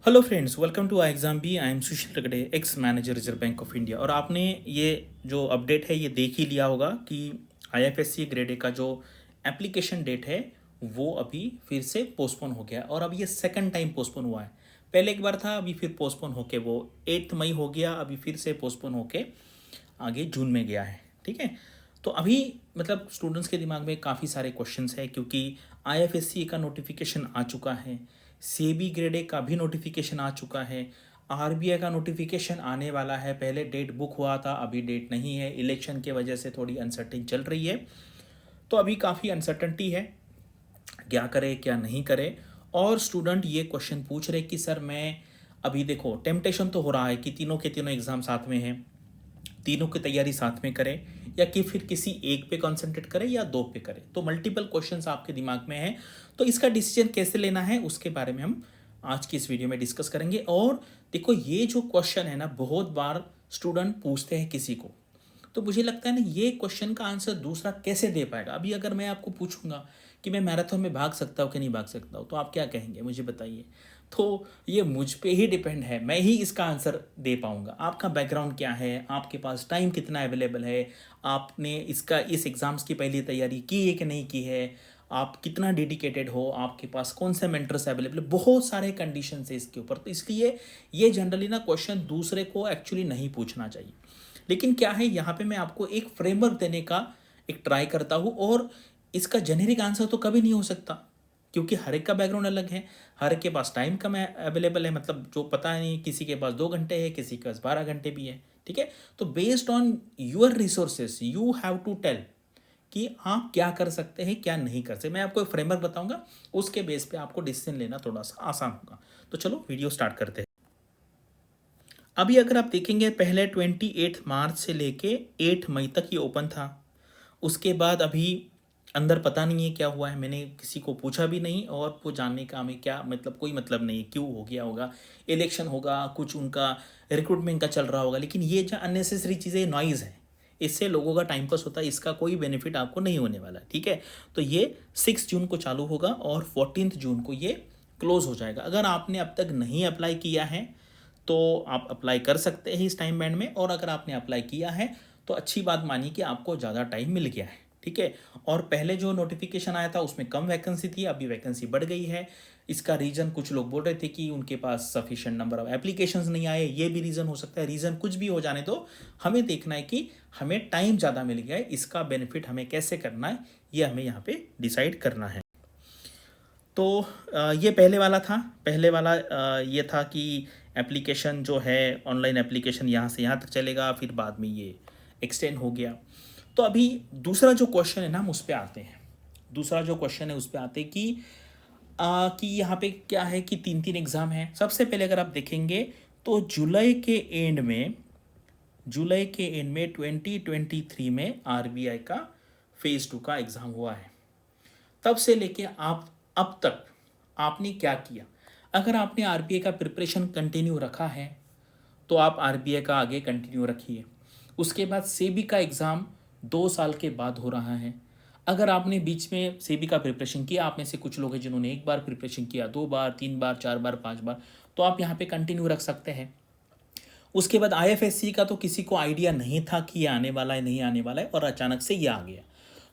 Hello friends, welcome to I exam B. I am Sushil Ragade, ex manager Reserve Bank of India. और आपने ये जो update है ये देख ही लिया होगा कि आईएफएससी ग्रेड ए का जो एप्लीकेशन डेट है वो अभी फिर से पोस्टपोन हो गया और अब ये सेकंड टाइम पोस्टपोन हुआ है। पहले एक बार था, अभी फिर पोस्टपोन होके वो 8 मई हो गया, अभी फिर से पोस्टपोन होके आगे जून में गया है। ठीक है, तो अभी मतलब स्टूडेंट्स के दिमाग में काफ़ी सारे क्वेश्चंस हैं क्योंकि आईएफएससी का नोटिफिकेशन आ चुका है, सेबी ग्रेड ए का भी नोटिफिकेशन आ चुका है, आरबीआई का नोटिफिकेशन आने वाला है। पहले डेट बुक हुआ था, अभी डेट नहीं है, इलेक्शन के वजह से थोड़ी अनसर्टेन चल रही है। तो अभी काफ़ी अनसर्टनटी है, क्या करे क्या नहीं करे। और स्टूडेंट ये क्वेश्चन पूछ रहे कि सर मैं अभी देखो टेम्पटेशन तो हो रहा है कि तीनों के तीनों एग्ज़ाम साथ में हैं, तीनों की तैयारी साथ में करें या कि फिर किसी एक पे कंसंट्रेट करें या दो पे करें। तो मल्टीपल क्वेश्चंस आपके दिमाग में हैं, तो इसका डिसीजन कैसे लेना है उसके बारे में हम आज की इस वीडियो में डिस्कस करेंगे। और देखो ये जो क्वेश्चन है ना, बहुत बार स्टूडेंट पूछते हैं किसी को, तो मुझे लगता है ना ये क्वेश्चन का आंसर दूसरा कैसे दे पाएगा। अभी अगर मैं आपको पूछूंगा कि मैं मैराथन में भाग सकता हूँ कि नहीं भाग सकता हूँ, तो आप क्या कहेंगे मुझे बताइए। तो ये मुझ पे ही डिपेंड है, मैं ही इसका आंसर दे पाऊंगा। आपका बैकग्राउंड क्या है, आपके पास टाइम कितना अवेलेबल है, आपने इसका इस एग्ज़ाम्स की पहली तैयारी की है कि नहीं की है, आप कितना डेडिकेटेड हो, आपके पास कौन से मेंटर्स अवेलेबल है, बहुत सारे कंडीशन है इसके ऊपर। तो इसलिए ये जनरली ना क्वेश्चन दूसरे को एक्चुअली नहीं पूछना चाहिए। लेकिन क्या है, यहाँ पे मैं आपको एक फ्रेमवर्क देने का एक ट्राई करता हूँ। और इसका जेनेरिक आंसर तो कभी नहीं हो सकता क्योंकि हर एक का बैकग्राउंड अलग है, हर एक के पास टाइम कम अवेलेबल है, मतलब जो पता नहीं, किसी के पास 2 घंटे है, किसी के पास 12 घंटे भी है। ठीक है, तो based on your resources you have to tell कि आप क्या कर सकते हैं क्या नहीं कर सकते। मैं आपको एक फ्रेमवर्क बताऊंगा, उसके बेस पे आपको डिसीजन लेना थोड़ा सा आसान होगा। तो चलो वीडियो स्टार्ट करते हैं। अभी अगर आप देखेंगे, पहले 28 मार्च से लेके 8 मई तक ये ओपन था। उसके बाद अभी अंदर पता नहीं है क्या हुआ है, मैंने किसी को पूछा भी नहीं और वो जानने का हमें क्या मतलब, कोई मतलब नहीं है क्यों हो गया होगा। इलेक्शन होगा, कुछ उनका रिक्रूटमेंट का चल रहा होगा, लेकिन ये जो अननेसेसरी चीज़ें नॉइज़ है, इससे लोगों का टाइम पास होता है, इसका कोई बेनिफिट आपको नहीं होने वाला। ठीक है, तो ये 6 जून को चालू होगा और 14 जून को ये क्लोज हो जाएगा। अगर आपने अब तक नहीं अप्लाई किया है तो आप अप्लाई कर सकते हैं इस टाइम बैंड में, और अगर आपने अप्लाई किया है तो अच्छी बात मानिए कि आपको ज़्यादा टाइम मिल गया है। ठीक है, और पहले जो नोटिफिकेशन आया था उसमें कम वैकेंसी थी, अभी वैकेंसी बढ़ गई है। इसका रीज़न कुछ लोग बोल रहे थे कि उनके पास सफिशिएंट नंबर ऑफ एप्लीकेशंस नहीं आए, ये भी रीज़न हो सकता है। रीज़न कुछ भी हो जाने दो, हमें देखना है कि हमें टाइम ज़्यादा मिल गया है, इसका बेनिफिट हमें कैसे करना है ये हमें यहाँ पे डिसाइड करना है। तो ये पहले वाला था, पहले वाला ये था कि एप्लीकेशन जो है ऑनलाइन एप्लीकेशन यहाँ से यहाँ तक चलेगा, फिर बाद में ये एक्सटेंड हो गया। तो अभी दूसरा जो क्वेश्चन है ना, हम उस पर आते हैं। दूसरा जो क्वेश्चन है उस पर आते हैं कि यहाँ पे क्या है कि 3 3 एग्ज़ाम है। सबसे पहले अगर आप देखेंगे तो जुलाई के एंड में 2023 में आरबीआई का फेज़ 2 का एग्ज़ाम हुआ है। तब से लेके आप अब तक आपने क्या किया। अगर आपने आरबीआई का प्रिपरेशन कंटिन्यू रखा है तो आप आरबीआई का आगे कंटिन्यू रखिए। उसके बाद सेबी का एग्ज़ाम 2 साल के बाद हो रहा है। अगर आपने बीच में सेबी का प्रिपरेशन किया, आप में से कुछ लोग हैं जिन्होंने एक बार प्रिपरेशन किया, 2 बार 3 बार 4 बार 5 बार, तो आप यहाँ पे कंटिन्यू रख सकते हैं। उसके बाद आईएफएससी का तो किसी को आइडिया नहीं था कि ये आने वाला है नहीं आने वाला है, और अचानक से ये आ गया।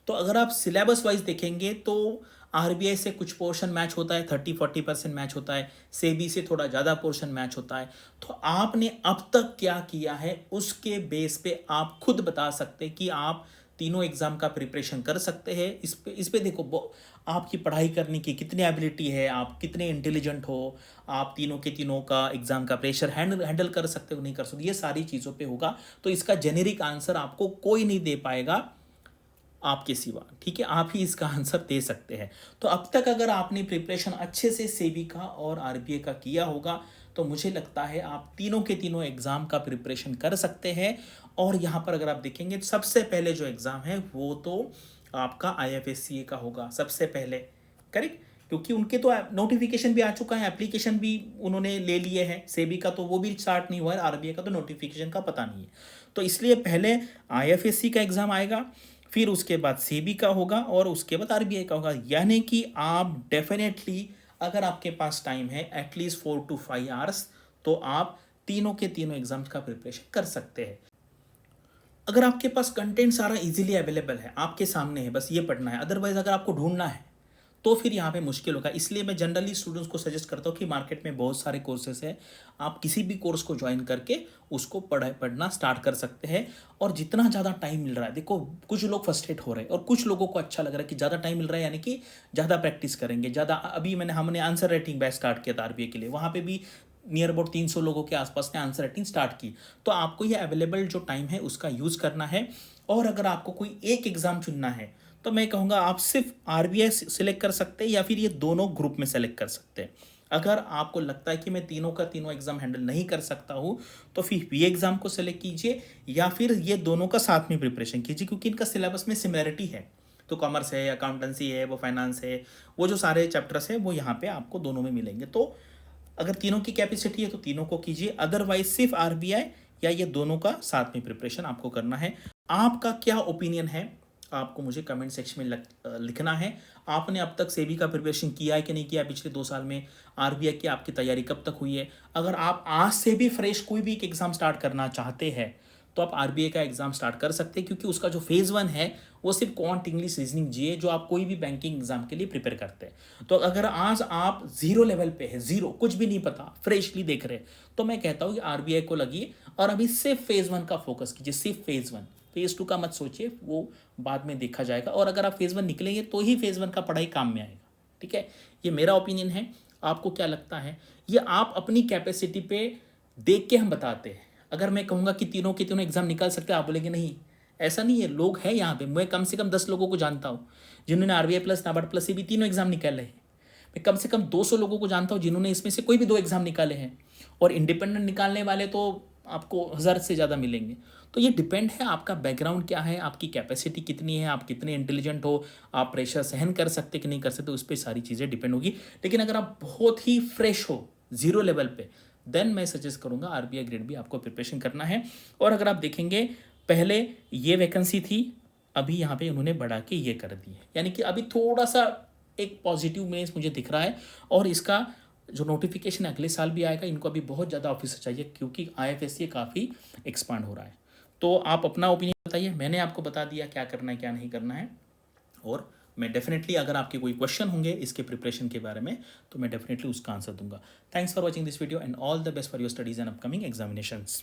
तो अगर आप सिलेबस वाइज देखेंगे तो आरबीआई से कुछ पोर्शन मैच होता है, 30-40% मैच होता है, सेबी से थोड़ा ज़्यादा पोर्शन मैच होता है। तो आपने अब तक क्या किया है उसके बेस पे आप खुद बता सकते हैं कि आप तीनों एग्जाम का प्रिपरेशन कर सकते हैं। इस पे देखो आपकी पढ़ाई करने की कितनी एबिलिटी है, आप कितने इंटेलिजेंट हो, आप तीनों के तीनों का एग्जाम का प्रेशर हैंडल कर सकते हो नहीं कर सकते, ये सारी चीज़ों पे होगा। तो इसका जेनेरिक आंसर आपको कोई नहीं दे पाएगा आपके सिवा। ठीक है, आप ही इसका आंसर दे सकते हैं। तो अब तक अगर आपने प्रिपरेशन अच्छे से सेबी का और आरबीआई का किया होगा तो मुझे लगता है आप तीनों के तीनों एग्ज़ाम का प्रिपरेशन कर सकते हैं। और यहाँ पर अगर आप देखेंगे तो सबसे पहले जो एग्ज़ाम है वो तो आपका आईएफएससीए का होगा सबसे पहले। करेक्ट, क्योंकि उनके तो नोटिफिकेशन भी आ चुका है, एप्लीकेशन भी उन्होंने ले लिए हैं। सेबी का तो वो भी स्टार्ट नहीं हुआ है, आरबीआई का तो नोटिफिकेशन का पता नहीं है। तो इसलिए पहले आईएफएससी का एग्ज़ाम आएगा, फिर उसके बाद सेबी का होगा और उसके बाद आरबीआई का होगा। यानी कि आप डेफिनेटली अगर आपके पास टाइम है एटलीस्ट 4 to 5 आवर्स, तो आप तीनों के तीनों एग्जाम्स का प्रिपरेशन कर सकते हैं। अगर आपके पास कंटेंट सारा इजीली अवेलेबल है, आपके सामने है, बस ये पढ़ना है, अदरवाइज अगर आपको ढूंढना है तो फिर यहाँ पे मुश्किल होगा। इसलिए मैं जनरली स्टूडेंट्स को सजेस्ट करता हूँ कि मार्केट में बहुत सारे कोर्सेज हैं, आप किसी भी कोर्स को ज्वाइन करके उसको पढ़ना स्टार्ट कर सकते हैं। और जितना ज़्यादा टाइम मिल रहा है, देखो कुछ लोग फ्रस्ट्रेट हो रहे हैं और कुछ लोगों को अच्छा लग रहा है कि ज़्यादा टाइम मिल रहा है, यानी कि ज़्यादा प्रैक्टिस करेंगे ज़्यादा। अभी हमने आंसर राइटिंग बैच स्टार्ट किया था आरबीआई के लिए, वहाँ पे भी नियर अबाउट 300 लोगों के आसपास ने आंसर राइटिंग स्टार्ट की। तो आपको ये अवेलेबल जो टाइम है उसका यूज़ करना है। और अगर आपको कोई एक एग्ज़ाम चुनना है तो मैं कहूँगा आप सिर्फ आरबीआई सेलेक्ट कर सकते हैं या फिर ये दोनों ग्रुप में सेलेक्ट कर सकते हैं। अगर आपको लगता है कि मैं तीनों का तीनों एग्जाम हैंडल नहीं कर सकता हूँ तो फिर ये एग्जाम को सेलेक्ट कीजिए या फिर ये दोनों का साथ में प्रिपरेशन कीजिए, क्योंकि इनका सिलेबस में सिमिलरिटी है। तो कॉमर्स है, अकाउंटेंसी है, वो फाइनेंस है, वो जो सारे चैप्टर्स है वो यहाँ पे आपको दोनों में मिलेंगे। तो अगर तीनों की कैपेसिटी है तो तीनों को कीजिए, अदरवाइज सिर्फ आरबीआई या ये दोनों का साथ में प्रिपरेशन आपको करना है। आपका क्या ओपिनियन है आपको मुझे कमेंट सेक्शन में लिखना है। आपने अब तक सेबी का प्रिपरेशन किया है कि नहीं किया पिछले 2 साल में, आरबीआई की आपकी तैयारी कब तक हुई है। अगर आप आज से भी फ्रेश कोई भी एक एग्ज़ाम स्टार्ट करना चाहते हैं तो आप आरबीआई का एग्ज़ाम स्टार्ट कर सकते हैं, क्योंकि उसका जो फेज़ 1 है वो सिर्फ क्वांट, इंग्लिश, रीजनिंग, जीए, जो आप कोई भी बैंकिंग एग्जाम के लिए प्रिपेयर करते हैं। तो अगर आज आप जीरो लेवल पे है, जीरो, कुछ भी नहीं पता, फ्रेशली देख रहे हैं, तो मैं कहता हूँ कि आरबीआई को लगिए और अभी सिर्फ फेज़ 1 का फोकस कीजिए, सिर्फ फेज़ 1। फेज़ 2 का मत सोचिए, वो बाद में देखा जाएगा। और अगर आप फेज़ 1 निकलेंगे तो ही फेज़ 1 का पढ़ाई काम में आएगा। ठीक है, ये मेरा ओपिनियन है। आपको क्या लगता है? ये आप अपनी कैपेसिटी पे देख के हम बताते हैं। अगर मैं कहूँगा कि तीनों के तीनों एग्जाम निकाल सकते हैं, आप बोलेंगे नहीं, ऐसा नहीं है। लोग हैं यहाँ पे, मैं कम से कम 10 लोगों को जानता हूँ जिन्होंने आरबीआई प्लस, नाबार्ड प्लस से भी तीनों एग्जाम निकाले हैं। मैं कम से कम 200 लोगों को जानता हूँ जिन्होंने इसमें से कोई भी 2 एग्जाम निकाले हैं। और इंडिपेंडेंट निकालने वाले तो आपको 1000 से ज़्यादा मिलेंगे। तो ये डिपेंड है आपका बैकग्राउंड क्या है, आपकी कैपेसिटी कितनी है, आप कितने इंटेलिजेंट हो, आप प्रेशर सहन कर सकते कि नहीं कर सकते, उस पर सारी चीज़ें डिपेंड होगी। लेकिन अगर आप बहुत ही फ्रेश हो, जीरो लेवल पे, देन मैं सजेस्ट करूँगा आरबीआई ग्रेड भी आपको प्रिपरेशन करना है। और अगर आप देखेंगे, पहले ये वैकेंसी थी, अभी यहाँ पे उन्होंने बढ़ा के ये कर दी है, यानी कि अभी थोड़ा सा एक पॉजिटिव मेंस मुझे दिख रहा है। और इसका जो नोटिफिकेशन अगले साल भी आएगा, इनको अभी बहुत ज़्यादा ऑफिसर चाहिए, क्योंकि आईएफएससी काफ़ी एक्सपांड हो रहा है। तो आप अपना ओपिनियन बताइए। मैंने आपको बता दिया क्या करना है क्या नहीं करना है। और मैं डेफिनेटली, अगर आपके कोई क्वेश्चन होंगे इसके प्रिपरेशन के बारे में, तो मैं डेफिनेटली उसका आंसर दूंगा। Thanks for watching this video and all the best for your studies and upcoming examinations.